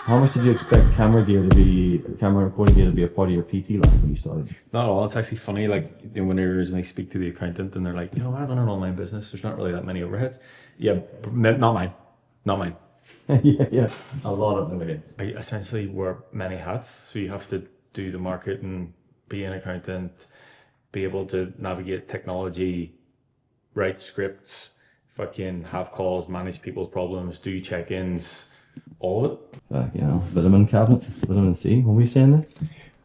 How much did you expect camera recording gear to be a part of your PT life when you started? Not at all. It's actually funny, like when I originally speak to the accountant and they're like, I run an online business, there's not really that many overheads. Yeah, not mine. Yeah, a lot of overheads. I essentially wear many hats, so you have to do the marketing, be an accountant, be able to navigate technology, write scripts, fucking have calls, manage people's problems, do check-ins, all of it. Vitamin cabinet, vitamin C. What were you saying there?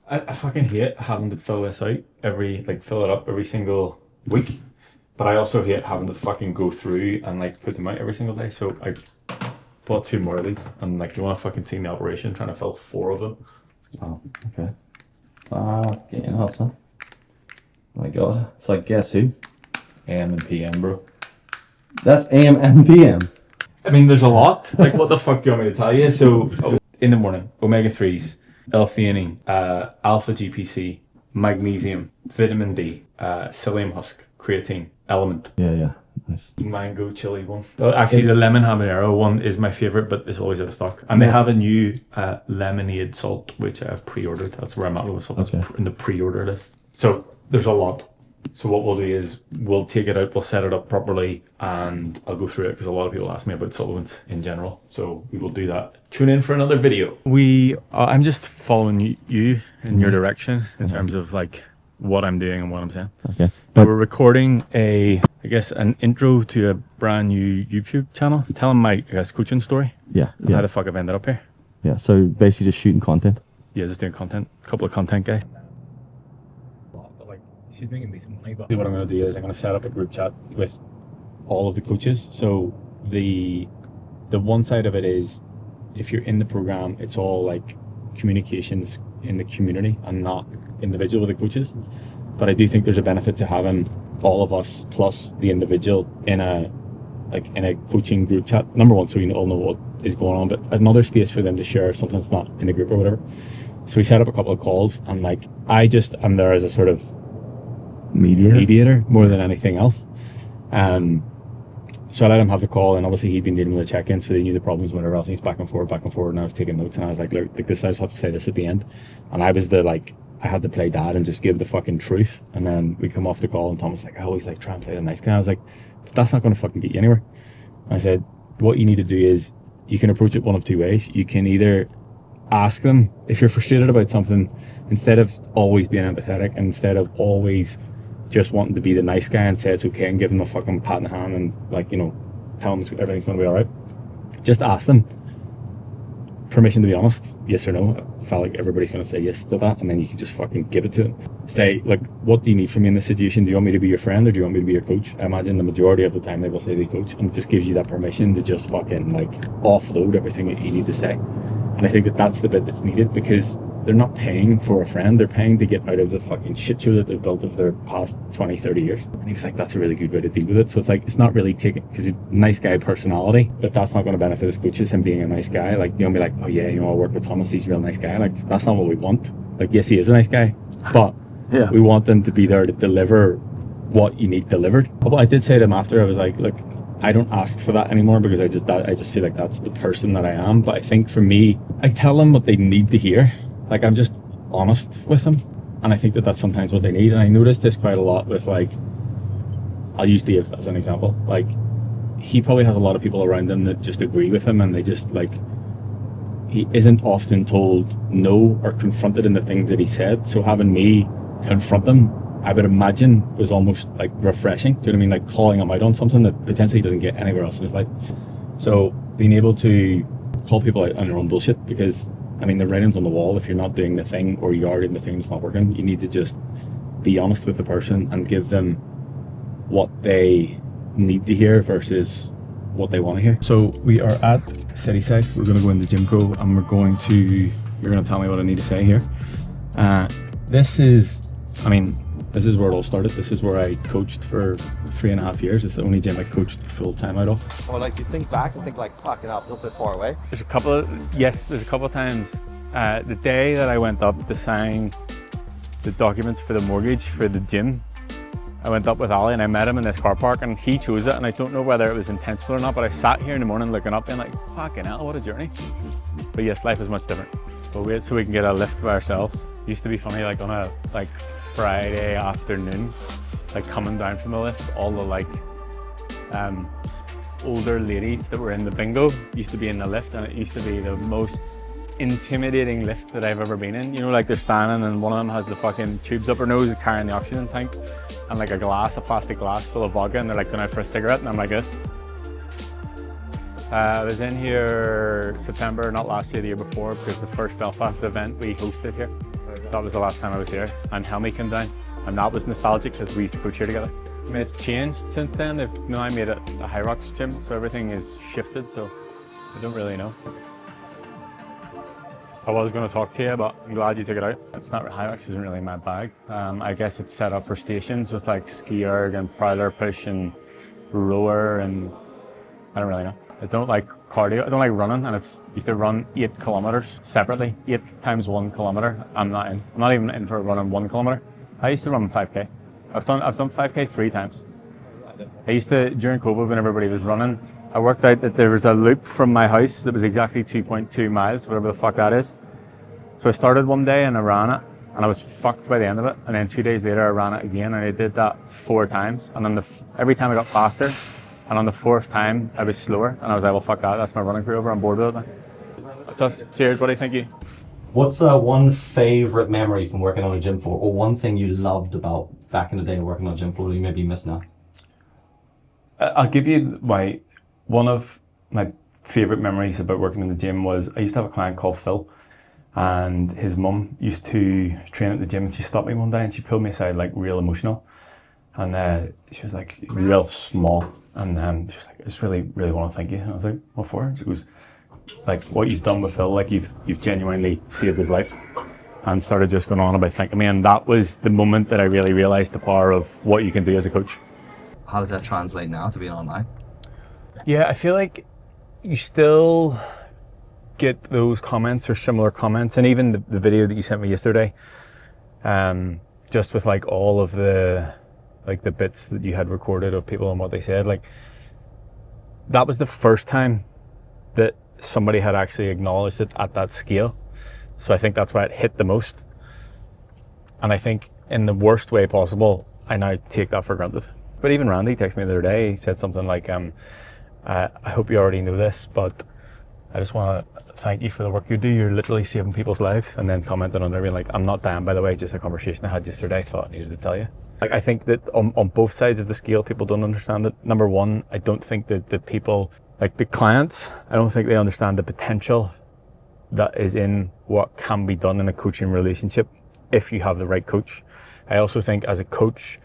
I fucking hate having to fill this out fill it up every single week. But I also hate having to fucking go through and put them out every single day. So I bought 2 more of these and you want to fucking see the operation trying to fill 4 of them. Oh, okay. Fucking hell, son. Oh my god. It's like, guess who? AM and PM, bro. That's AM and PM. I mean, there's a lot. What the fuck do you want me to tell you? So, in the morning, omega-3s, L-theanine, alpha GPC, magnesium, vitamin D, psyllium husk, creatine, element. Yeah. Nice. Mango chili one. Actually, the lemon habanero one is my favorite, but it's always out of stock. And they have a new lemonade salt, which I've pre-ordered. That's where I'm at with salt. That's in the pre-order list. So, there's a lot. So what we'll do is we'll take it out, we'll set it up properly, and I'll go through it because a lot of people ask me about supplements in general. So we will do that. Tune in for another video. I'm just following you in your direction in terms of what I'm doing and what I'm saying. Okay. But we're recording an intro to a brand new YouTube channel, telling my coaching story. Yeah. And how the fuck I've ended up here. Yeah. So basically just shooting content. Yeah, just doing content. A couple of content guys. She's making decent money, but what I'm going to do is I'm going to set up a group chat with all of the coaches. So the one side of it is, if you're in the program, it's all communications in the community and not individual with the coaches. But I do think there's a benefit to having all of us plus the individual in a coaching group chat. Number one, so we all know what is going on, but another space for them to share if something's not in the group or whatever. So we set up a couple of calls, and I'm there as a sort of mediator more than anything else. So I let him have the call, and obviously he'd been dealing with the check-in, so they knew the problems, whatever else. He's back and forward, and I was taking notes, and I was like, look, this, I just have to say this at the end. And I was I had to play dad and just give the fucking truth. And then we come off the call, and Tom was like, I always try and play the nice guy. I was like, but that's not going to fucking get you anywhere. And I said, what you need to do is, you can approach it one of 2 ways. You can either ask them, if you're frustrated about something, instead of always being empathetic, and instead of always just wanting to be the nice guy and say it's okay and give them a fucking pat in the hand and tell them everything's going to be all right, just ask them permission to be honest, yes or no. I felt like everybody's going to say yes to that, and then you can just fucking give it to them. Say, what do you need from me in this situation? Do you want me to be your friend, or do you want me to be your coach? I imagine the majority of the time they will say they coach, and it just gives you that permission to just fucking offload everything that you need to say. And I think that that's the bit that's needed, because they're not paying for a friend, they're paying to get out of the fucking shit show that they've built of their past 20, 30 years. And he was like, that's a really good way to deal with it. So it's not really taking, because he's a nice guy personality, but that's not going to benefit his coaches, him being a nice guy. Be like, oh yeah, I'll work with Thomas, he's a real nice guy. That's not what we want. Yes, he is a nice guy, but yeah, we want them to be there to deliver what you need delivered. But I did say to him after, I was like, look, I don't ask for that anymore, because I just feel like that's the person that I am. But I think for me, I tell them what they need to hear. I'm just honest with them, and I think that that's sometimes what they need. And I noticed this quite a lot with I'll use Dave as an example. He probably has a lot of people around him that just agree with him, and they just he isn't often told no or confronted in the things that he said. So having me confront them, I would imagine, was almost refreshing. Do you know what I mean? Calling him out on something that potentially doesn't get anywhere else in his life. So being able to call people out on their own bullshit, because the writing's on the wall. If you're not doing the thing, or you are doing the thing that's not working, you need to just be honest with the person and give them what they need to hear versus what they want to hear. So we are at Cityside. We're going to go into Gymco, and you're going to tell me what I need to say here. This is where it all started. This is where I coached for 3.5 years. It's the only gym I coached full time out of. Or do you think back and think fucking up, feels so far away? There's a couple of times. The day that I went up to sign the documents for the mortgage for the gym, I went up with Ali and I met him in this car park and he chose it, and I don't know whether it was intentional or not, but I sat here in the morning looking up and like, fucking hell, what a journey. But yes, life is much different. We'll wait so we can get a lift by ourselves. Used to be funny, like on a Friday afternoon, like coming down from the lift, all the older ladies that were in the bingo used to be in the lift, and it used to be the most intimidating lift that I've ever been in. You know, like they're standing and one of them has the fucking tubes up her nose carrying the oxygen tank and like a plastic glass full of vodka, and they're like going out for a cigarette, and I'm like this. I was in here September, not last year, the year before, because the first Belfast event we hosted here. So that was the last time I was here, and Helmy came down, and that was nostalgic because we used to coach here together. I mean, it's changed since then. They've now made it a High Rocks gym, so everything is shifted, so I don't really know. I was going to talk to you, but I'm glad you took it out. It's not, High Rocks isn't really my bag. I guess it's set up for stations with like ski erg and prowler push and rower, and I don't really know. I don't like cardio, I don't like running, and you have to run 8 kilometers separately, 8 times 1 kilometer. I'm not even in for running 1 kilometer. I used to run 5K. I've done 5K 3 times. I used to, during COVID when everybody was running, I worked out that there was a loop from my house that was exactly 2.2 miles, whatever the fuck that is. So I started one day and I ran it, and I was fucked by the end of it. And then 2 days later I ran it again, and I did that 4 times. And then every time I got faster, and on the 4th time I was slower, and I was like, well fuck that, that's my running career over, I'm bored with it now. That's us. Cheers buddy, thank you. What's one favourite memory from working on a gym floor, or one thing you loved about back in the day working on a gym floor that you maybe miss now? I'll give you one of my favourite memories about working in the gym was I used to have a client called Phil, and his mum used to train at the gym, and she stopped me one day and she pulled me aside like real emotional, and she was like real small, and she was like, I just really want to thank you. And I was like, what for? She goes, like, what you've done with Phil, like you've genuinely saved his life, and started just going on about thanking me. And that was the moment that I really realized the power of what you can do as a coach. How does that translate now to being online? Yeah, I feel like you still get those comments or similar comments, and even the video that you sent me yesterday, just with like all of the bits that you had recorded of people and what they said, like that was the first time that somebody had actually acknowledged it at that scale. So I think that's why it hit the most. And I think in the worst way possible, I now take that for granted. But even Randy texted me the other day, he said something like, I hope you already know this, but I just want to thank you for the work you do. You're literally saving people's lives. And then commented on there being like, I'm not dying, by the way, just a conversation I had yesterday, I thought I needed to tell you. Like, I think that on both sides of the scale, people don't understand it. Number one, I don't think that the people, like the clients, I don't think they understand the potential that is in what can be done in a coaching relationship if you have the right coach. I also think as a coach,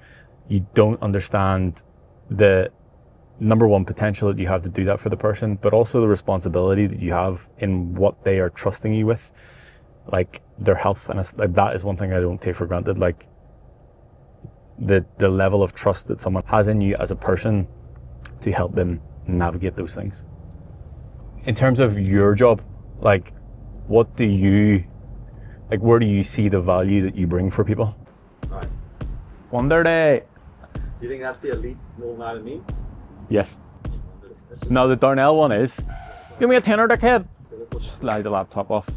you don't understand the number one potential that you have to do that for the person, but also the responsibility that you have in what they are trusting you with, like their health. And it's, like, that is one thing I don't take for granted. Like the level of trust that someone has in you as a person to help them navigate those things. In terms of your job, like what do you, like where do you see the value that you bring for people? Right. Wonder Day. Do you think that's the elite little night of meat? Yes. No, the Darnell one is. Give me a tenner, dickhead. Slide the laptop off.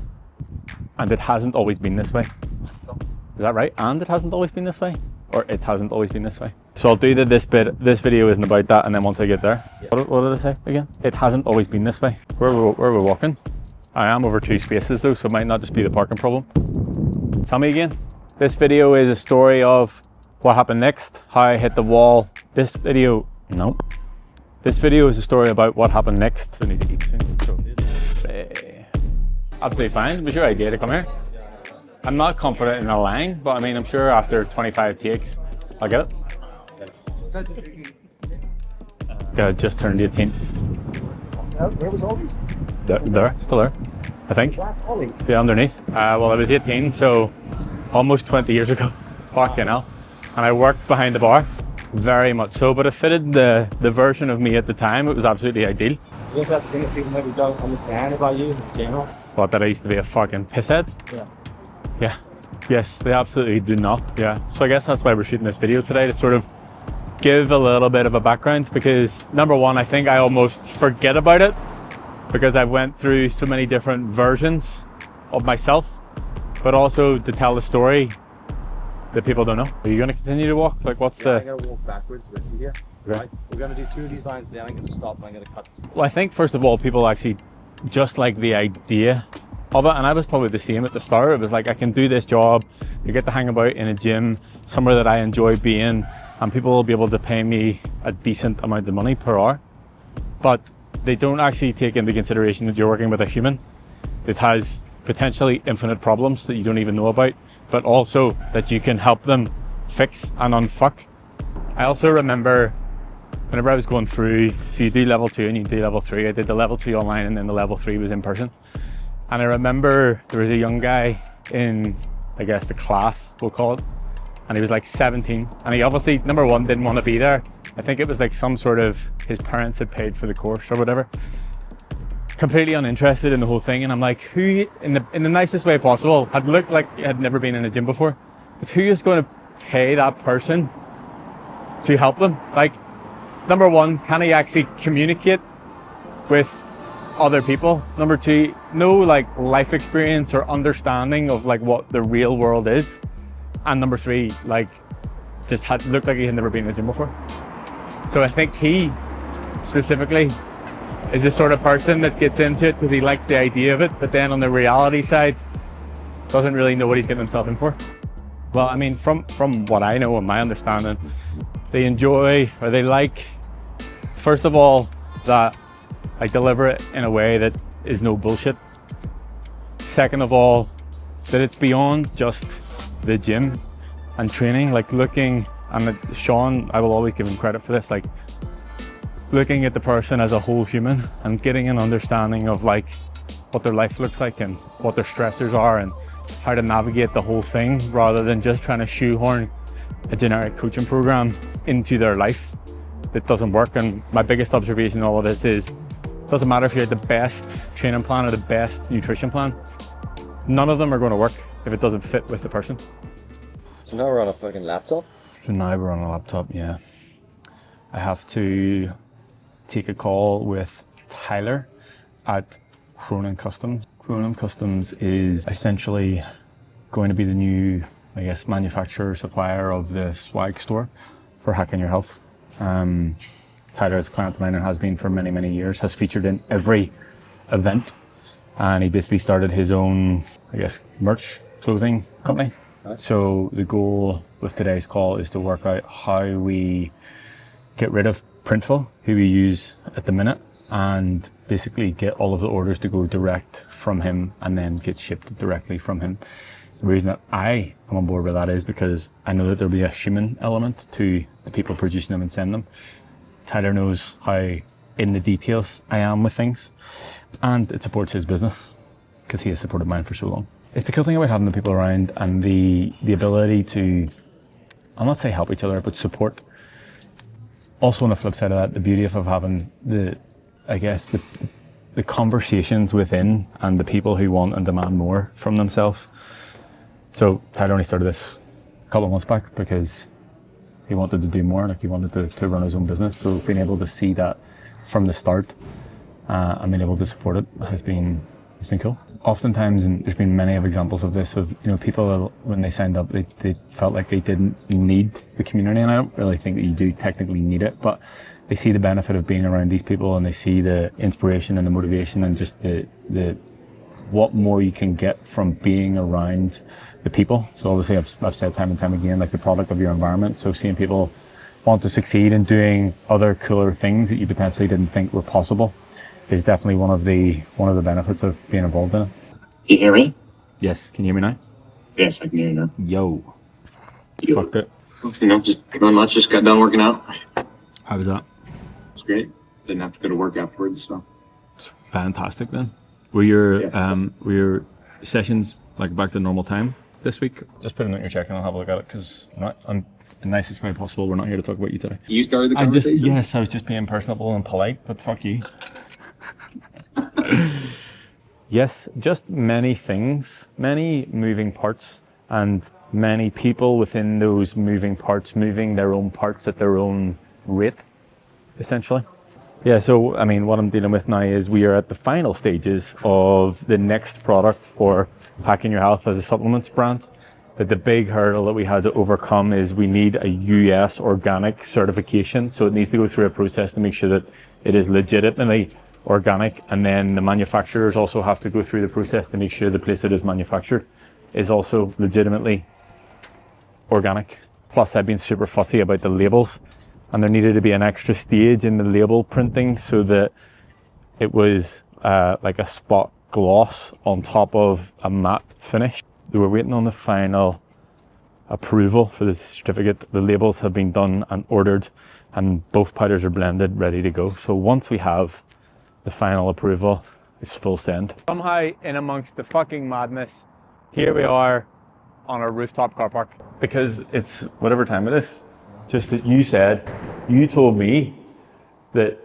And it hasn't always been this way. Is that right? And it hasn't always been this way? Or it hasn't always been this way? So I'll do this bit. This video isn't about that, and then once I get there. Yeah. What did I say again? It hasn't always been this way. Where we're walking. I am over 2 spaces though, so it might not just be the parking problem. Tell me again. This video is a story of what happened next, how I hit the wall. This video, no. This video is a story about what happened next. I need to eat soon. So, absolutely fine. It was your idea to come here. I'm not confident in a line, but I mean, I'm sure after 25 takes, I'll get it. Yeah, just turned 18. Where was Ollie's? There, still there, I think. That's Ollie's. Yeah, underneath. Well, I was 18, so almost 20 years ago. Fucking hell. And I worked behind the bar, very much so, but it fitted the version of me at the time. It was absolutely ideal. You just have to think that people maybe don't understand about you in general. Thought that I used to be a fucking pisshead. Yeah. Yeah. Yes, they absolutely do not. Yeah. So I guess that's why we're shooting this video today, to sort of give a little bit of a background, because number one, I think I almost forget about it because I've went through so many different versions of myself, but also to tell the story that people don't know. Are you going to continue to walk? Like, what's I'm going to walk backwards with you here. Okay. Right? We're going to do 2 of these lines, then I'm going to stop and I'm going to cut. Well, I think first of all, people actually just like the idea of it, and I was probably the same at the start. It was like, I can do this job, you get to hang about in a gym, somewhere that I enjoy being, and people will be able to pay me a decent amount of money per hour. But they don't actually take into consideration that you're working with a human that has potentially infinite problems that you don't even know about, but also that you can help them fix and unfuck. I also remember whenever I was going through, so you do level 2 and you do level 3. I did the level 2 online and then the level 3 was in person. And I remember there was a young guy in, I guess, the class, we'll call it, and he was like 17. And he obviously, number one, didn't want to be there. I think it was like some sort of, his parents had paid for the course or whatever. Completely uninterested in the whole thing. And I'm like, who, in the nicest way possible, had looked like he had never been in a gym before, but who is going to pay that person to help them? Like, number one, can he actually communicate with other people? Number two, no like life experience or understanding of like what the real world is. And number three, like just had looked like he had never been in a gym before. So I think he specifically is the sort of person that gets into it because he likes the idea of it, but then on the reality side, doesn't really know what he's getting himself in for. Well, I mean, from what I know and my understanding, they enjoy, or they like, first of all, that I deliver it in a way that is no bullshit. Second of all, that it's beyond just the gym and training, like looking, and Sean, I will always give him credit for this, like looking at the person as a whole human and getting an understanding of like what their life looks like and what their stressors are and how to navigate the whole thing, rather than just trying to shoehorn a generic coaching program into their life that doesn't work. And my biggest observation in all of this is, it doesn't matter if you have the best training plan or the best nutrition plan, none of them are going to work if it doesn't fit with the person. So now we're on a fucking laptop? So now we're on a laptop, yeah. I have to take a call with Tyler at Cronin Customs. Cronin Customs is essentially going to be the new, I guess, manufacturer, supplier of the swag store for Hacking Your Health. Tyler is a client of mine and has been for many, many years, has featured in every event, and he basically started his own, I guess, merch clothing company. Right. So the goal with today's call is to work out how we get rid of Printful, who we use at the minute, and basically get all of the orders to go direct from him and then get shipped directly from him. The reason that I am on board with that is because I know that there'll be a human element to the people producing them and sending them. Tyler knows how in the details I am with things, and it supports his business because he has supported mine for so long. It's the cool thing about having the people around and the ability to, I'll not say help each other, but support. Also on the flip side of that, the beauty of having the conversations within and the people who want and demand more from themselves. So Tyler only started this a couple of months back because he wanted to do more, like he wanted to run his own business. So being able to see that from the start and being able to support it has been cool. Oftentimes, and there's been many of examples of this, of people when they signed up, they felt like they didn't need the community, and I don't really think that you do technically need it, but they see the benefit of being around these people, and they see the inspiration and the motivation and just the what more you can get from being around the people. So obviously I've said time and time again, like the product of your environment. So seeing people want to succeed in doing other cooler things that you potentially didn't think were possible is definitely one of the benefits of being involved in it. Can you hear me? Yes, can you hear me now? Yes, I can hear you now. Yo. Fucked it. Just not much, just got done working out. How was that? It was great. Didn't have to go to work afterwards, so. It's fantastic then. Were your sessions like back to normal time this week? Just put it in your check and I'll have a look at it, because I'm the nicest way possible. We're not here to talk about you today. You started the conversation? Yes, I was just being personable and polite, but fuck you. Yes, just many things, many moving parts and many people within those moving parts moving their own parts at their own rate, essentially. Yeah, so I mean, what I'm dealing with now is we are at the final stages of the next product for Hacking Your Health as a supplements brand. But the big hurdle that we had to overcome is we need a US organic certification. So it needs to go through a process to make sure that it is legitimately organic. And then the manufacturers also have to go through the process to make sure the place it is manufactured is also legitimately organic. Plus, I've been super fussy about the labels, and there needed to be an extra stage in the label printing so that it was like a spot gloss on top of a matte finish. We were waiting on the final approval for the certificate. The labels have been done and ordered, and both powders are blended, ready to go. So once we have the final approval, it's full send. Somehow, in amongst the fucking madness, here we are on a rooftop car park. Because it's whatever time it is. Just that you told me that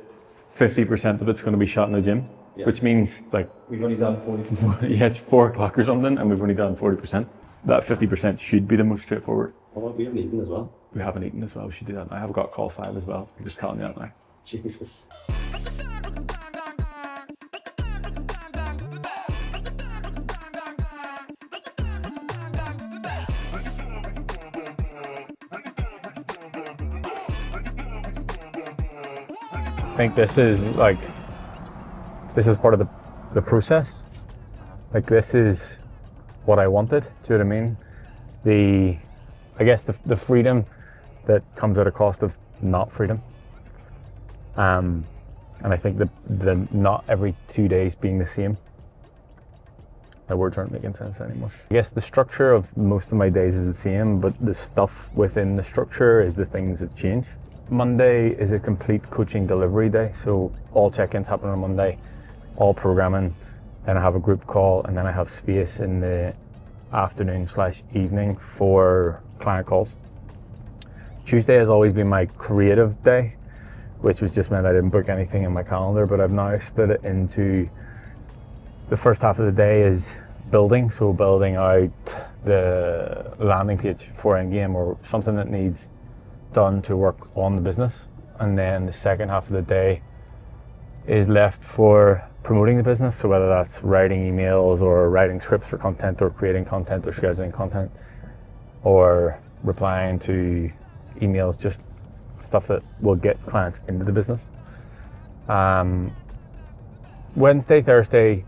50% of it's going to be shot in the gym, which means like We've only done 40%. yeah, it's 4 o'clock or something, and we've only done 40%. That 50% should be the most straightforward. Well, we haven't eaten as well. We haven't eaten as well. We should do that now. I have got call 5 as well. I'm just telling you that now. Jesus. I think this is part of the process. Like, this is what I wanted. Do you know what I mean? I guess the freedom that comes at a cost of not freedom. And I think the not every 2 days being the same. My words aren't making sense anymore. I guess the structure of most of my days is the same, but the stuff within the structure is the things that change. Monday is a complete coaching delivery day, so all check-ins happen on Monday, all programming, then I have a group call, and then I have space in the afternoon/evening for client calls. Tuesday has always been my creative day, which was just meant I didn't book anything in my calendar, but I've now split it into the first half of the day is building, so building out the landing page for Endgame or something that needs done to work on the business, and then the second half of the day is left for promoting the business, so whether that's writing emails or writing scripts for content or creating content or scheduling content or replying to emails, just stuff that will get clients into the business. Wednesday, Thursday,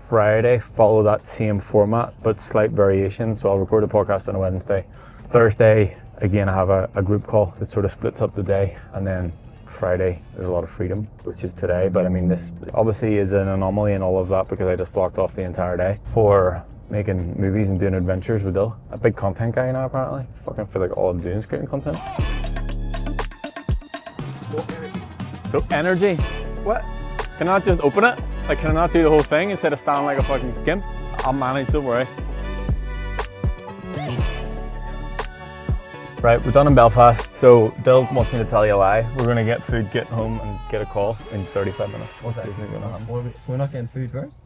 Friday follow that same format but slight variation, so I'll record a podcast on a Wednesday. Thursday, again, I have a group call that sort of splits up the day, and then Friday there's a lot of freedom, which is today. But I mean, this obviously is an anomaly in all of that because I just blocked off the entire day for making movies and doing adventures with Dill. A big content guy now, apparently. I fucking feel like all I'm doing is creating content. So energy. What? Can I not just open it? Like, can I not do the whole thing instead of standing like a fucking gimp? I'll manage, don't worry. Right, we're done in Belfast, so Dill wants me to tell you a lie. We're going to get food, get home, and get a call in 35 minutes. What's that going to happen? So we're not getting food first?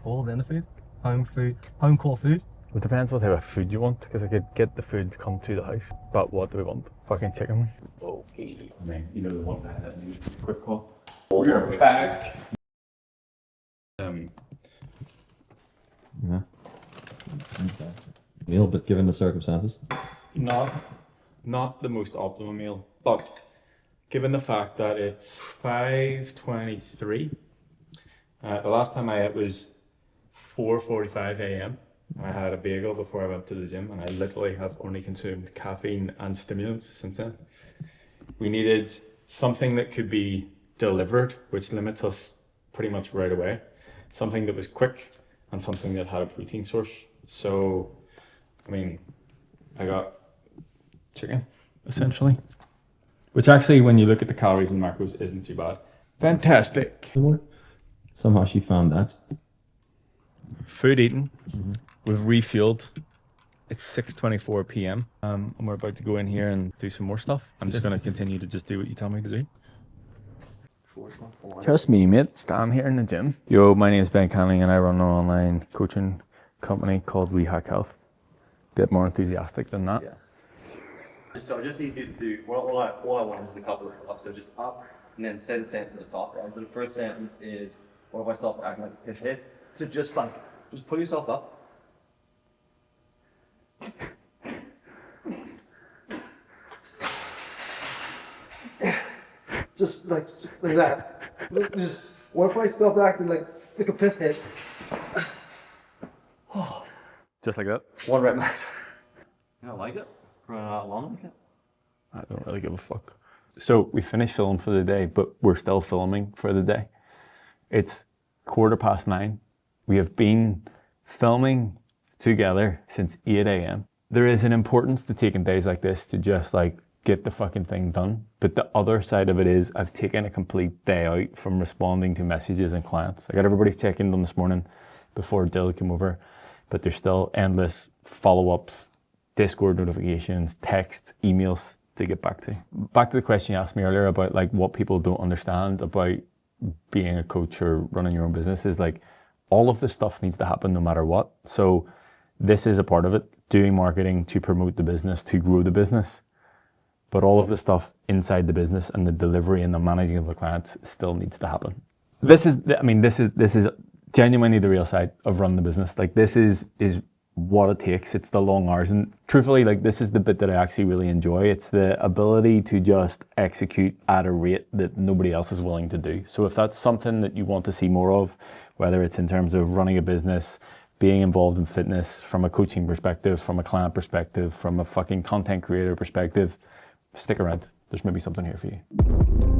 All then the food? Home call food? It depends what type of food you want, because I could get the food to come to the house. But what do we want? Fucking chicken. Okay. I mean, you know the one that had news, quick call. We're back. Yeah. Meal, but given the circumstances. Not the most optimum meal, but given the fact that it's 5:23, the last time I ate was 4:45 a.m. I had a bagel before I went to the gym, and I literally have only consumed caffeine and stimulants since then. We needed something that could be delivered, which limits us pretty much right away. Something that was quick and something that had a protein source. So, I mean, I got chicken, essentially. Which actually, when you look at the calories and macros, isn't too bad. Fantastic. Somehow she found that. Food eaten. We've refueled. It's 6:24 p.m. And we're about to go in here and do some more stuff. I'm just going to continue to just do what you tell me to do. Just me, mate. Stand here in the gym. Yo, my name is Ben Canning, and I run an online coaching company called We Hack Health. bit more enthusiastic than that. Yeah. So I just need you to do, all I want is a couple of pull-ups. So just up, and then say the sentence at the top, right? So the first sentence is, what if I stop acting like a piss hit? So just pull yourself up. Just like that. Just, what if I stop acting like a piss head? Just like that. 1 rep max. You don't like it? Running out long like it? I don't really give a fuck. So we finished filming for the day, but we're still filming for the day. It's 9:15. We have been filming together since 8 a.m. There is an importance to taking days like this to just like get the fucking thing done. But the other side of it is I've taken a complete day out from responding to messages and clients. I got everybody checking them this morning before Dill came over, but there's still endless follow-ups, Discord notifications, text, emails to get back to. Back to the question you asked me earlier about like what people don't understand about being a coach or running your own business is like all of this stuff needs to happen no matter what. So this is a part of it, doing marketing to promote the business, to grow the business. But all of the stuff inside the business and the delivery and the managing of the clients still needs to happen. This is genuinely the real side of running the business. Like this is what it takes. It's the long hours. And truthfully, like this is the bit that I actually really enjoy. It's the ability to just execute at a rate that nobody else is willing to do. So if that's something that you want to see more of, whether it's in terms of running a business, being involved in fitness from a coaching perspective, from a client perspective, from a fucking content creator perspective, stick around. There's maybe something here for you.